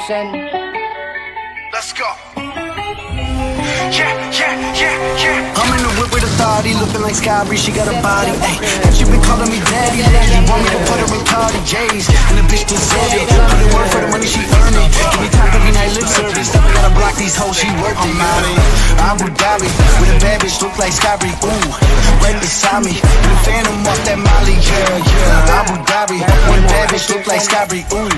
execution. Let's go. I'm in the whip with authority, looking like Sky-Bree, she got a body, ayy. And she been calling me daddy lately, want me to put her in Cardi J's. And the bitch deserve it, put in work for the money she earning. Give me top every night, lip service, never gotta block these hoes, she worth it. I'm out in Abu Dhabi, with a bad bitch, look like Sky-Bree, ooh. Right beside me, in the phantom off that Molly, yeah. Abu Dhabi, with a bad bitch, look like Sky-Bree, ooh.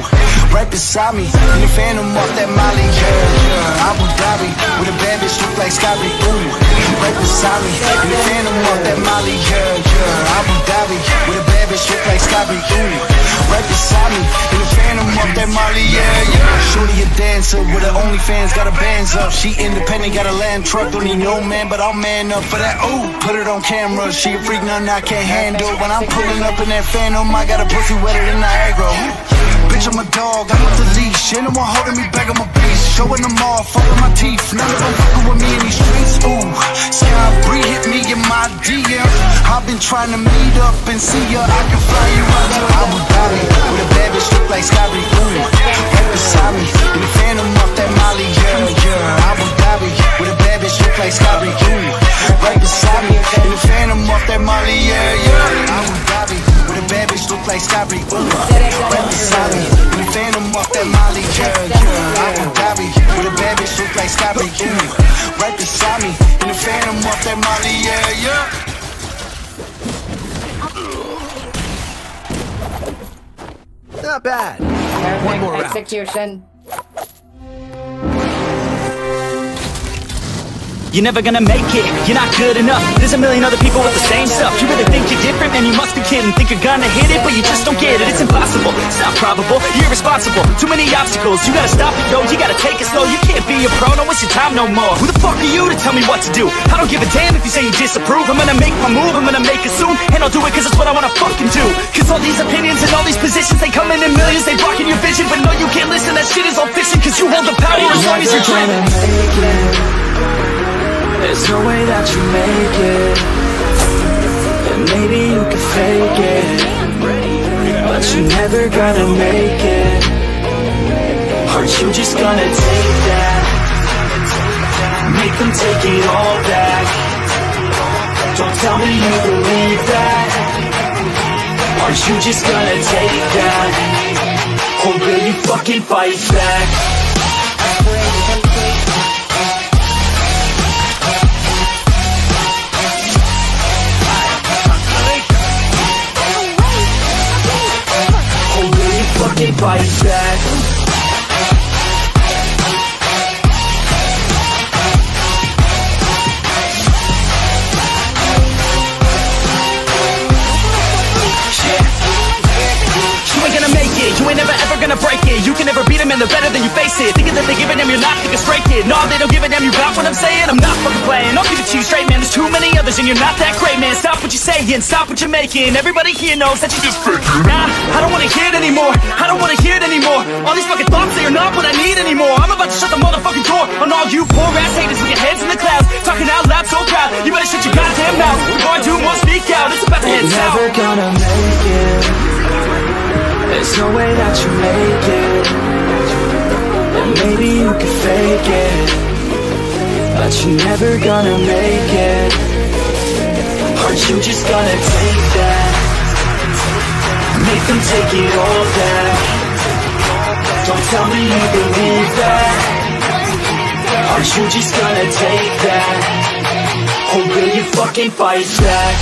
Right beside me, in the phantom off that Molly, yeah. Abu Dhabi, with a bad bitch, look like Sky-Bree, ooh. Right beside me, in the phantom off that Molly, yeah. Abu Dhabi, with a bad bitch, look like Sky-Bree, ooh. Right beside me, in the phantom off that Molly, yeah. Shorty a dancer, with her OnlyFans, got her bands up. She independent, got a land truck, don't need no man, but I'll man up for that, ooh. Put it on camera, she a freak, nothing I can't handle. When I'm pulling up in that phantom, I got a pussy wetter than Niagara. Bitch, I'm a dog, I'm off the leash. Ain't no one holding me back, I'm a beast. Showing them all, fucking my teeth. None of them fucking with me in these streets, ooh. Sky-Bree hit me in my DM. I've been trying to meet up and see ya. I can fly you out to Abu Dhabi, with a bad bitch look like Sky-Bree, ooh. Right beside me, in the phantom off that Molly, yeah. Abu Dhabi, with a bad bitch look like Sky-Bree, ooh. Right beside me, in the phantom off that Molly, yeah. Abu Dhabi, with a bad bitch look like Sky-Bree, ooh. Right beside me, in the phantom off that Molly, yeah. Abu Dhabi, with a bad bitch look like Sky-Bree, ooh. Right beside me, in the phantom off that Molly, yeah. Not bad. One more round. Execution. You're never gonna make it, you're not good enough. There's a million other people with the same stuff. You really think you're different, man, you must be kidding. Think you're gonna hit it, but you just don't get it. It's impossible, it's not probable, you're irresponsible. Too many obstacles, you gotta stop it, yo. You gotta take it slow, you can't be a pro, don't waste your time no more. Who the fuck are you to tell me what to do? I don't give a damn if you say you disapprove. I'm gonna make my move, I'm gonna make it soon. And I'll do it cause it's what I wanna fucking do. Cause all these opinions and all these positions, they come in millions, they blocking your vision. But no, you can't listen, that shit is all fiction. Cause you hold the power as long as you're dreaming. There's no way that you make it, and maybe you can fake it, but you're never gonna make it. Aren't you just gonna take that? Make them take it all back. Don't tell me you believe that. Aren't you just gonna take that? Or will you fucking fight back? Fucking fight back. You ain't gonna make it, you ain't never ever gonna break it. You can never beat them and they're better than you face it. Thinking that they give a damn, you're not thinking straight, kid. No, they don't give a damn, you got what I'm saying? I'm not fucking playing, I'll give it to you straight, man. There's too many others and you're not that great, man. Stop what you're saying, stop what you're making. Everybody here knows that you just fake it. Nah, I don't wanna hear it anymore, I don't wanna hear it anymore. All these fucking thoughts, they are not what I need anymore. I'm about to shut the motherfucking door on all you poor ass haters with your heads in the clouds, talking out loud so proud. You better shut your goddamn mouth before I do more speak out. It's about to head south. Never gonna make it. There's no way that you make it, and maybe you can fake it, but you're never gonna make it. Aren't you just gonna take that? Make them take it all back. Don't tell me you believe that. Aren't you just gonna take that? Or will you fucking fight back?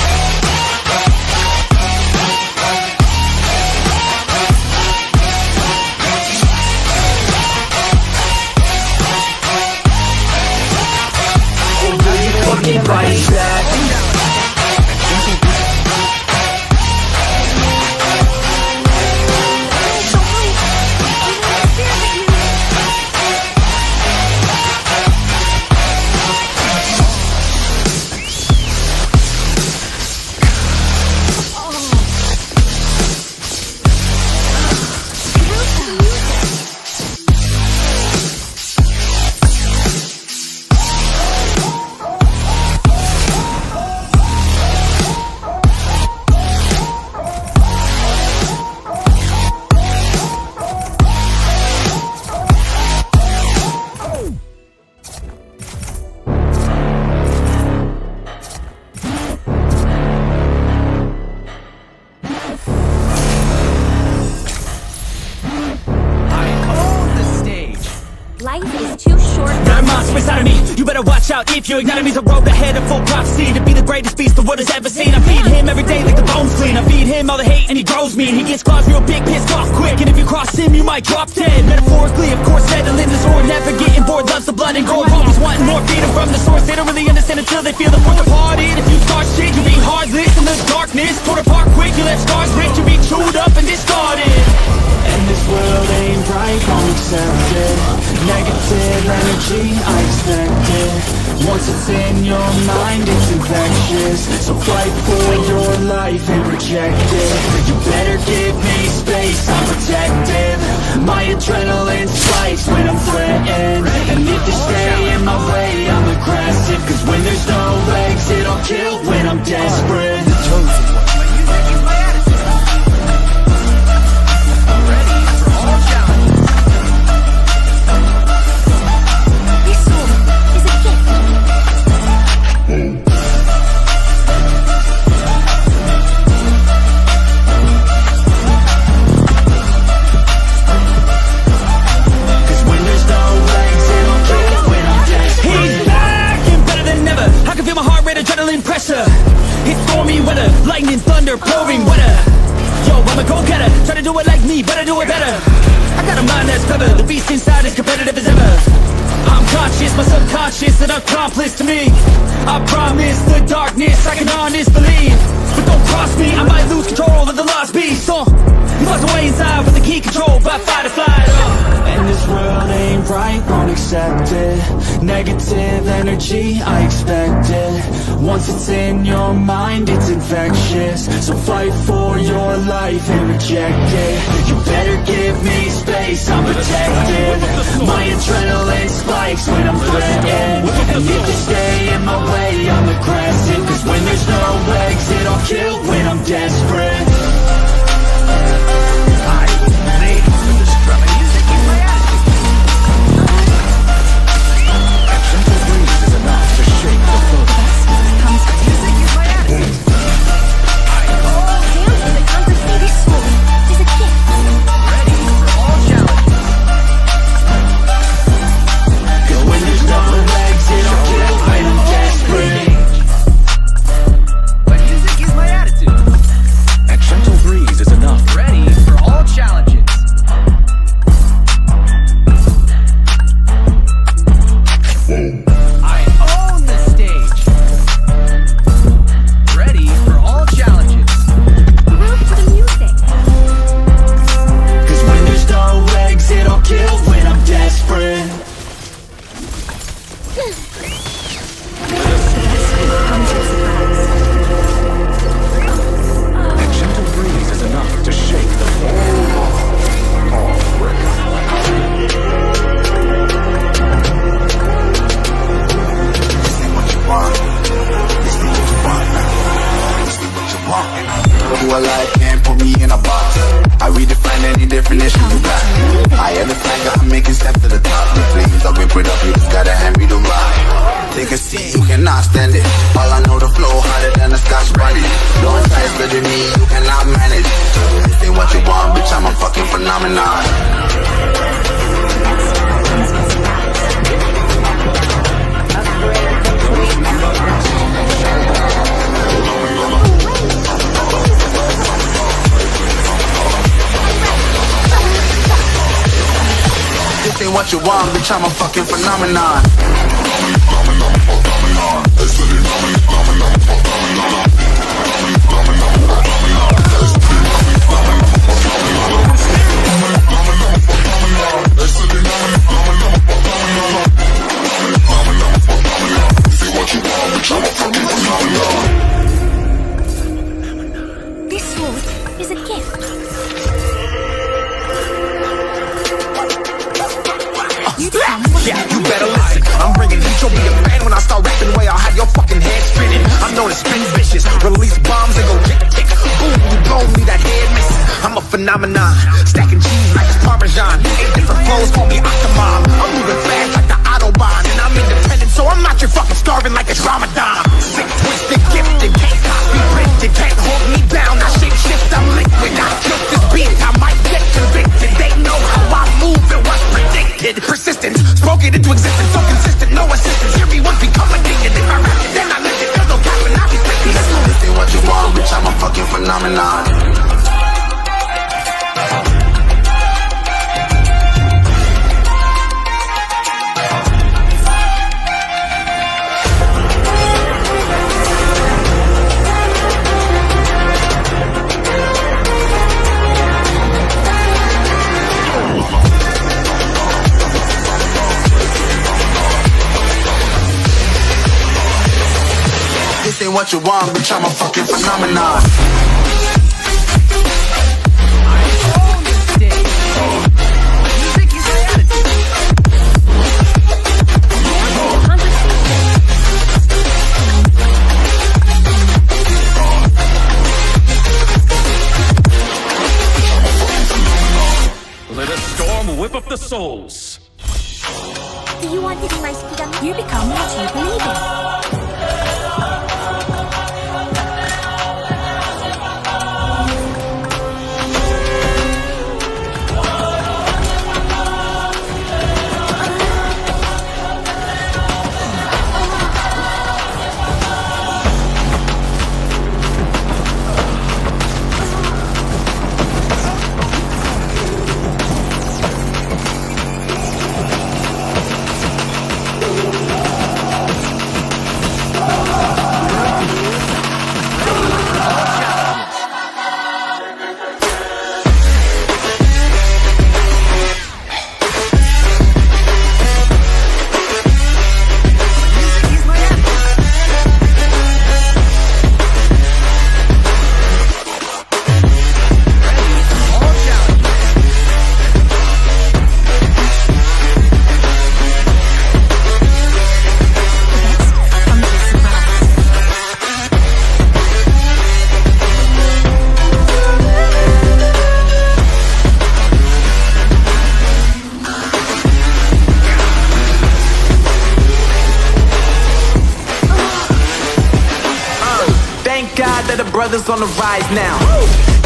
Fucking fight back. out if you're igniting me's a road ahead of full prophecy to be the greatest beast the world has ever seen. I feed him every day like the bones clean. I feed him all the hate and he grows me, and he gets claws real big, pissed off quick. And if you cross him, you might drop dead. Metaphorically, of course, settling the sword, never getting bored, loves the blood and gore. Always wanting more, freedom from the source. They don't really understand until they feel the fourth departed. If you start shit, you be heartless in the darkness. Torn apart quick, you left scars ripped, you be chewed up and discarded. And this world ain't right, won't accept it. Negative energy, I expect it. Once it's in your mind, it's infectious. So fight for your life and reject it. You better give me space, I'm protective. My adrenaline spikes when I'm threatened. And if you stay in my way, I'm aggressive. Cause when there's no exit, I'll kill when I'm desperate. It's stormy weather, lightning, thunder, pouring weather. Yo, I'm a go-getter, try to do it like me, but I do it better. I got a mind that's clever, the beast inside is competitive as ever. I'm conscious, my subconscious, an accomplice to me. I promise the darkness, I can honest believe. But don't cross me, I might lose control of the lost beast. He's locked away inside with the key controlled by fight or flight. And this world ain't right, won't accept it. Negative energy, I expect it. Once it's in your mind, it's infectious. So fight for your life and reject it. You better give me space, I'm protected. My adrenaline spikes when I'm threatened. And if you stay in my way, I'm aggressive. Cause when there's no exit, I'll kill when I'm desperate. What you want, bitch, I'm a fucking phenomenon. This sword is a gift. Yeah, you better listen. I'm bringing heat, you'll be a fan when I start rapping. Way I'll have your fucking head spinning. I'm known as spin vicious, release bombs and go tick tick. Boom, you blow me, that head misses. I'm a phenomenon, stacking cheese like it's Parmesan. 8 different flows, call me Octomom. I'm moving fast like the Autobahn, and I'm independent, so I'm not your fucking starving like it's Ramadan. Sick, twisted, gifted, can't copy, printed, can't hold me down. I shape shift, I'm liquid. I killed this beat, I might get convicted. They know how I move, it was predicted. Persistence, spoke it into existence, so consistent, no assistance. Hear me once become phenomenon. This ain't what you want, bitch, I'm a fucking phenomenon. Let a storm whip up the souls. Do you want to be my speed? You become what you believe in. The brothers on the rise now.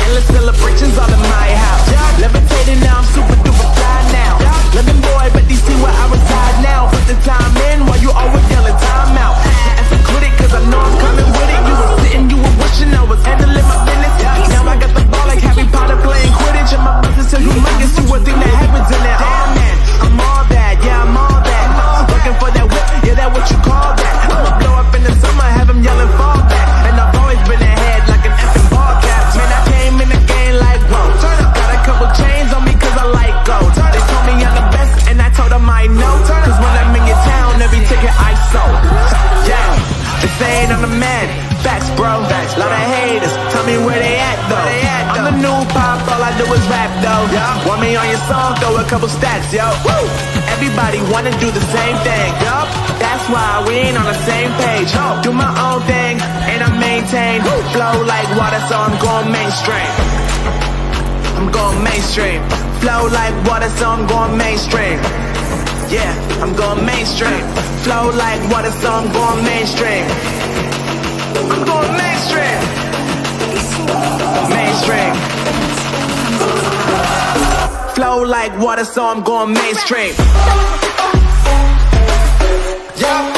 Endless celebrations all in my house. Levitating now, I'm super duper fly now. Living boy, but they see where I reside now. Put the time in while you always yelling time out. As a critic, cause I know I'm coming with it. You were sitting, you were wishing I was handling my business. Now I got the ball like Harry Potter playing Quidditch. And my business so humongous, you would think that happens in there. Oh man, I'm all that, yeah, I'm all that. Looking for that whip, yeah, that what you call that. I'ma blow up in the summer, have them yelling fall back. And I've always been ahead like an effing ball cap. Man, I came in the game like, whoa. Got a couple chains on me cause I like gold. They told me I'm the best and I told them I know. Cause when I'm in your town, every ticket I sold. Yeah, they saying I'm the man. Facts, bro. Lot of haters, tell me where they at though. I'm the new pop, all I do is rap though. Want me on your song, throw a couple stats, yo. Woo! Everybody wanna do the same thing, yo. That's why we ain't on the same page. Do my own thing, and I maintain. Flow like water, so I'm going mainstream. I'm going mainstream. Flow like water, so I'm going mainstream. Yeah, I'm going mainstream. Flow like water, so I'm going mainstream. I'm going mainstream. Mainstream. Flow like water, so I'm going mainstream. Yeah.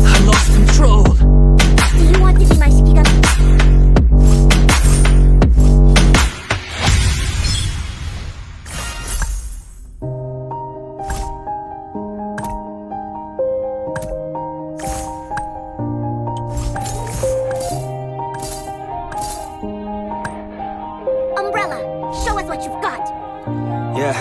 I lost control. Do you want to be my skigami? Umbrella, show us what you've got. Yeah.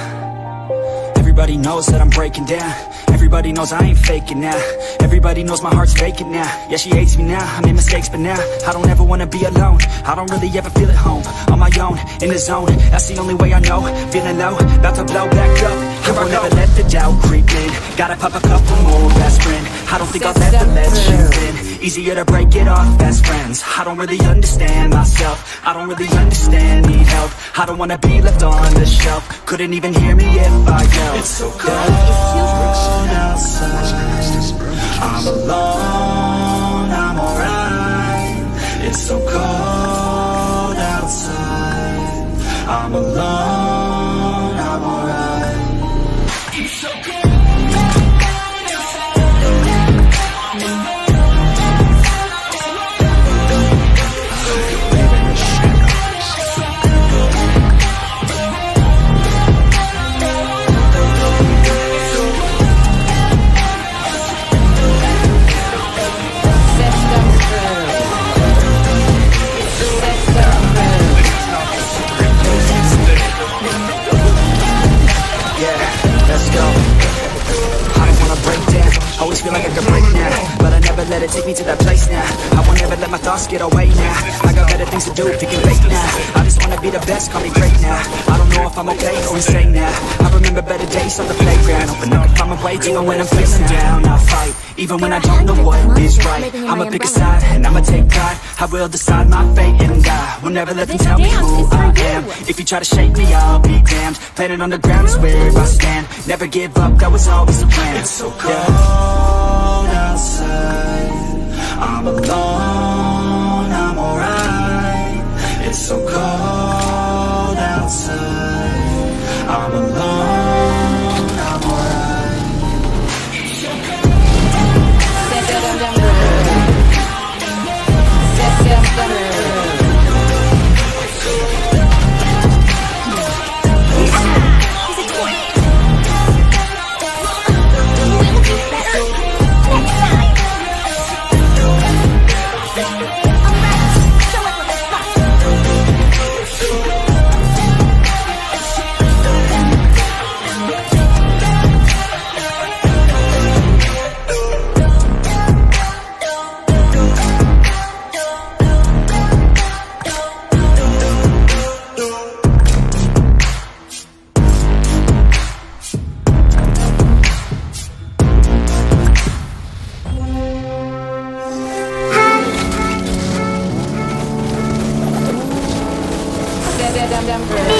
Everybody knows that I'm breaking down. Everybody knows I ain't faking now. Everybody knows my heart's vacant now. Yeah, she hates me now, I made mistakes, but now I don't ever wanna be alone. I don't really ever feel at home. On my own, in the zone, that's the only way I know. Feeling low, about to blow back up. I won't ever let the doubt creep in. Gotta pop a couple more aspirin. I don't think I'll ever let you in. Easier to break it off best friends. I don't really understand myself. I don't really understand, need help. I don't wanna be left on the shelf. Couldn't even hear me if I yelled. It's so cold outside. I'm alone, I'm alright. It's so cold outside. I'm alone, I'm alright. It's so cold. Always feel like I could break now, but I never let it take me to that place now. I won't ever let my thoughts get away now. I got better things to do, picking fake now. I just wanna be the best, call me great now. I don't know if I'm okay or insane now. I remember better days on the playground, hoping I can find my way even when I'm feeling down. I'll fight, even when I don't know what is right. I'ma pick a side, and I'ma take pride. I will decide my fate and I will never let them tell me who I am. If you try to shake me, I'll be damned. Planet on the ground is where I stand. Never give up, that was always the plan. It's so cold outside. I'm alone, I'm alright. It's so cold outside. I'm alone, I'm alright. September.